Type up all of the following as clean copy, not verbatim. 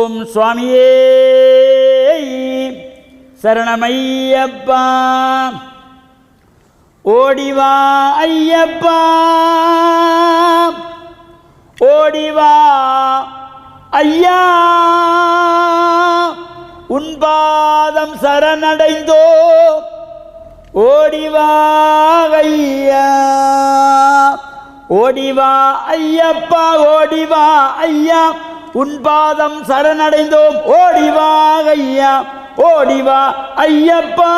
ஓம் சுவாமியே சரணமையப்பா. ஓடிவா ஐயப்பா, ஓடிவா ஐயா, உன் பாதம் சரணடைந்தோ. ஓடிவா ஐயா, ஓடிவா ஐயப்பா, ஓடிவா ஐயா, உன் பாதம் சரணடைந்தோம். ஓடிவா ஐயா, ஓடிவா ஐயப்பா.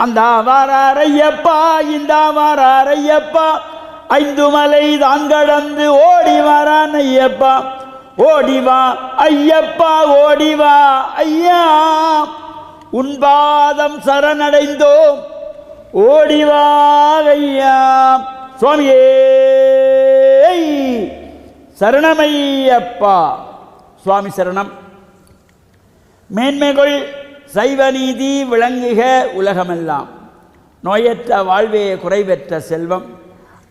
அந்த வாரார் ஐயப்பா, இந்த வாரார் ஐயப்பா, ஐந்து மலை தான் கடந்து ஓடி வாரான் ஐயப்பா. ஓடிவா ஐயப்பா, ஓடிவா ஐயா, உன் பாதம் சரணடைந்தோம். ஓடிவா ஐயா. சுவாமியே சரணமையப்பா. சுவாமி சரணம். மேன்மைகள் சைவ நீதி விளங்குக உலகமெல்லாம். நோயற்ற வாழ்வே குறைவற்ற செல்வம்.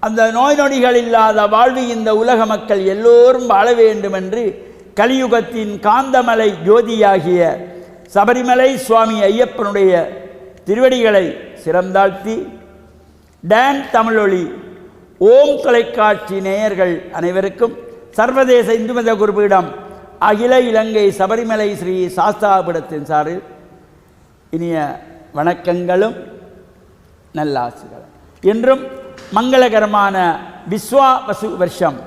அந்த நோய் நொடிகள் இல்லாத வாழ்வு இந்த உலக மக்கள் எல்லோரும் வாழ வேண்டும் என்று கலியுகத்தின் காந்தமலை ஜோதியாகிய சபரிமலை சுவாமி ஐயப்பனுடைய திருவடிகளை சிறந்தாழ்த்தி டான் தமிழொலி ஓம் தொலைக்காட்சி நேயர்கள் அனைவருக்கும் சர்வதேச இந்து மத குருபீடம் அகில இலங்கை சபரிமலை ஸ்ரீ சாஸ்தாபீடத்தின் சார்பில் இனிய வணக்கங்களும் நல்லாசிகளும். இன்றும் மங்களகரமான விஸ்வாவசு வருஷம்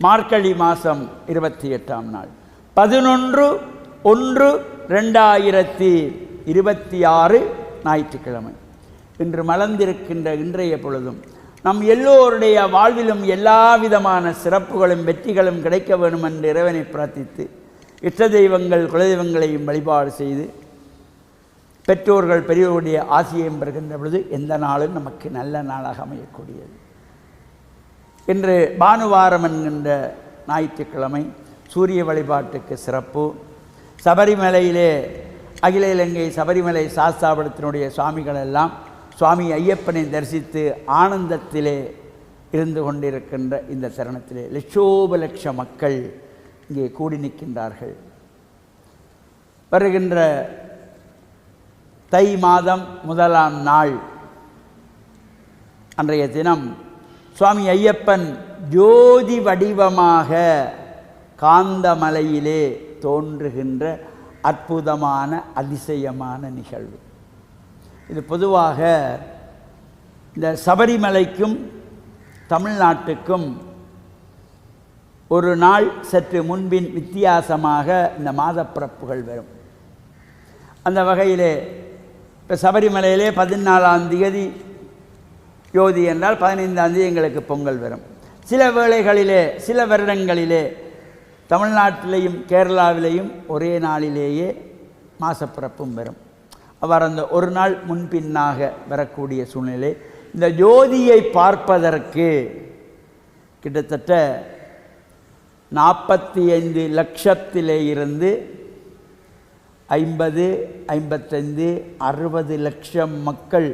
மார்கழி மாதம் 28ஆம் நாள் 11/1/2026 ஞாயிற்றுக்கிழமை. இன்று மலர்ந்திருக்கின்ற இன்றைய பொழுதும் நம் எல்லோருடைய வாழ்விலும் எல்லா விதமான சிறப்புகளும் வெற்றிகளும் கிடைக்க வேண்டும் என்று இறைவனை பிரார்த்தித்து இஷ்ட தெய்வங்கள் குலதெய்வங்களையும் வழிபாடு செய்து பெற்றோர்கள் பெரியோருடைய ஆசியையும் பெறுகின்ற பொழுது எந்த நாளும் நமக்கு நல்ல நாளாக அமையக்கூடியது. இன்று பானுவாரம் என்கின்ற ஞாயிற்றுக்கிழமை சூரிய வழிபாட்டுக்கு சிறப்பு. சபரிமலையிலே அகில இலங்கை சபரிமலை சாஸ்தாபீடத்தினுடைய சுவாமிகள் எல்லாம் சுவாமி ஐயப்பனை தரிசித்து ஆனந்தத்திலே இருந்து கொண்டிருக்கின்ற இந்த தருணத்திலே லட்சோப லட்ச மக்கள் இங்கே கூடி நிற்கின்றார்கள். வருகின்ற தை மாதம் 1ஆம் நாள் அன்றைய தினம் சுவாமி ஐயப்பன் ஜோதி வடிவமாக காந்தமலையிலே தோன்றுகின்ற அற்புதமான அதிசயமான நிகழ்வு. இது பொதுவாக இந்த சபரிமலைக்கும் தமிழ்நாட்டுக்கும் ஒரு நாள் சற்று முன்பின் வித்தியாசமாக இந்த மாதப்பிறப்புகள் வரும். அந்த வகையிலே இப்போ சபரிமலையிலே 14ஆம் தேதி ஜோதி என்றால் 15ஆம் தேதி எங்களுக்கு பொங்கல் வரும். சில வேளைகளிலே சில வருடங்களிலே தமிழ்நாட்டிலேயும் கேரளாவிலேயும் ஒரே நாளிலேயே மாசப்பிறப்பும் வரும். அவர் அந்த ஒரு நாள் முன்பின்னாக வரக்கூடிய சூழ்நிலை. இந்த ஜோதியை பார்ப்பதற்கு கிட்டத்தட்ட 45 லட்சத்திலே இருந்து 50, 55, 60 லட்சம் மக்கள்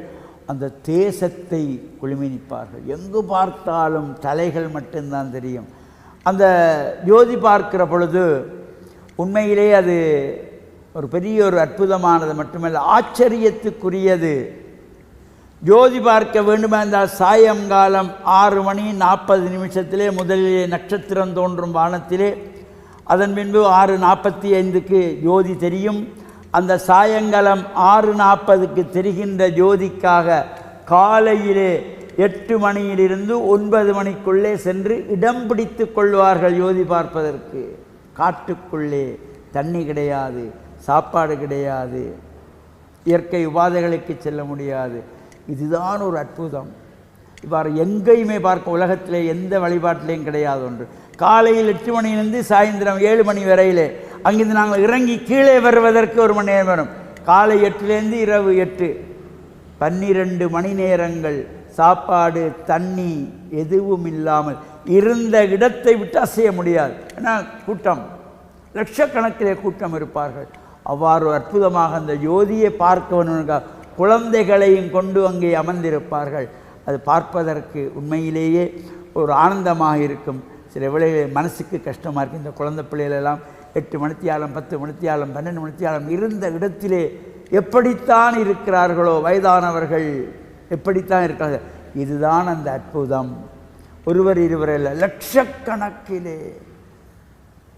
அந்த தேசத்தை குழுமி நிற்பார்கள். எங்கு பார்த்தாலும் தலைகள் மட்டும்தான் தெரியும். அந்த ஜோதி பார்க்கிற பொழுது உண்மையிலே அது ஒரு பெரிய ஒரு அற்புதமானது மட்டுமல்ல, ஆச்சரியத்துக்குரியது. ஜோதி பார்க்க வேண்டுமென்றால் சாயங்காலம் 6:40 முதலிலே நட்சத்திரம் தோன்றும் வானத்திலே, அதன் பின்பு 6:45 ஜோதி தெரியும். அந்த சாயங்காலம் 6:40 தெரிகின்ற ஜோதிக்காக காலையிலே 8 மணியிலிருந்து 9 மணிக்குள்ளே சென்று இடம் பிடித்து கொள்வார்கள் ஜோதி பார்ப்பதற்கு. காட்டுக்குள்ளே தண்ணி கிடையாது, சாப்பாடு கிடையாது, இயற்கை உபாதைகளுக்கு செல்ல முடியாது. இதுதான் ஒரு அற்புதம். இவ்வாறு எங்கேயுமே பார்க்க உலகத்திலே எந்த வழிபாட்டிலையும் கிடையாது ஒன்று. காலையில் 8 மணியிலிருந்து சாயந்தரம் 7 மணி வரையிலே, அங்கிருந்து நாங்கள் இறங்கி கீழே வருவதற்கு 1 மணி நேரம் வரும். காலை 8லேருந்து இரவு 8, 12 மணி நேரங்கள் சாப்பாடு தண்ணி எதுவும் இல்லாமல் இருந்த இடத்தை விட்டு அசைய முடியாது. ஏன்னா கூட்டம், லட்சக்கணக்கிலே கூட்டம் இருப்பார்கள். அவ்வாறு அற்புதமாக அந்த ஜோதியை பார்க்க வேண்டும். குழந்தைகளையும் கொண்டு அங்கே அமர்ந்திருப்பார்கள். அது பார்ப்பதற்கு உண்மையிலேயே ஒரு ஆனந்தமாக இருக்கும். சில வேளைகளில் மனசுக்கு கஷ்டமாக இருக்குது. இந்த குழந்தை பிள்ளைகளெல்லாம் 8 மணித்தியாலம் 10 மணித்தியாலம் 12 மணித்தியாலம் இருந்த இடத்திலே எப்படித்தான் இருக்கிறார்களோ, வயதானவர்கள் எப்படித்தான் இருக்கிறார்கள். இதுதான் அந்த அற்புதம். ஒருவர் இருவர் இல்லை, லட்சக்கணக்கிலே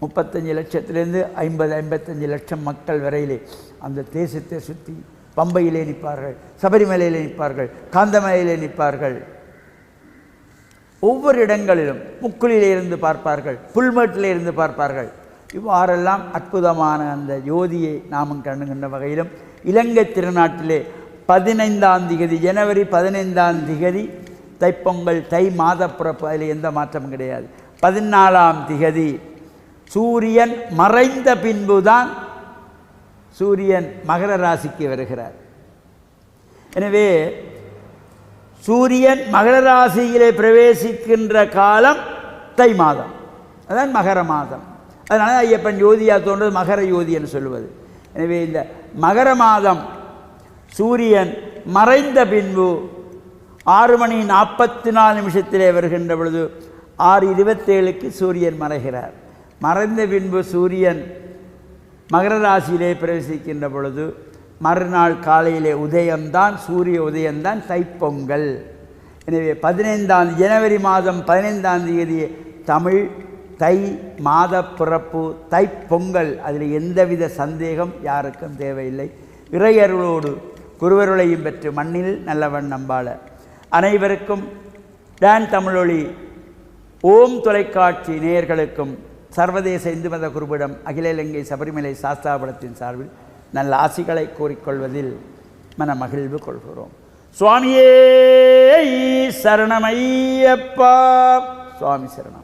35 லட்சத்திலேருந்து 50-55 லட்சம் மக்கள் வரையிலே அந்த தேசத்தை சுற்றி பம்பையிலே நிற்பார்கள், சபரிமலையிலே நிற்பார்கள், காந்தமலையிலே நிற்பார்கள். ஒவ்வொரு இடங்களிலும் முக்குளிலே இருந்து பார்ப்பார்கள், புல்மேட்டிலே இருந்து பார்ப்பார்கள். இவ்வாறெல்லாம் அற்புதமான அந்த ஜோதியை நாமும் கண்டுகின்ற வகையிலும் இலங்கை திருநாட்டிலே 15ஆம் திகதி, ஜனவரி 15ஆம் திகதி தைப்பொங்கல், தை மாத பிறப்பு, அதில் எந்த மாற்றமும் கிடையாது. 14ஆம் திகதி சூரியன் மறைந்த பின்புதான் சூரியன் மகர ராசிக்கு வருகிறார். எனவே சூரியன் மகர ராசியிலே பிரவேசிக்கின்ற காலம் தை மாதம், அதான் மகர மாதம். அதனால் ஐயப்பன் ஜோதியாக தோன்றது மகர ஜோதி என்று சொல்லுவது. எனவே இந்த மகர மாதம் சூரியன் மறைந்த பின்பு 6:44 வருகின்ற பொழுது 6:27 சூரியன் மறைகிறார். மறைந்த பின்பு சூரியன் மகர ராசியிலே பிரவேசிக்கின்ற பொழுது மறுநாள் காலையிலே உதயம்தான், சூரிய உதயம்தான் தைப்பொங்கல். எனவே 15ஆம் ஜனவரி மாதம் 15ஆம் தேதி தமிழ் தை மாத பிறப்பு, தைப்பொங்கல். அதில் எந்தவித சந்தேகம் யாருக்கும் தேவையில்லை. இறையருளோடு குருவருளையும் பெற்று மண்ணில் நல்லவன் நம்பாள. அனைவருக்கும் டான் தமிழொலி ஓம் தொலைக்காட்சி நேயர்களுக்கும் சர்வதேச இந்து மத குருவிடம் அகில இலங்கை சபரிமலை சாஸ்தாபலத்தின் சார்பில் நல்ல ஆசிகளை கூறிக்கொள்வதில் மன மகிழ்வு கொள்கிறோம். சுவாமியே சரணமையப்பா. சுவாமி சரணம்.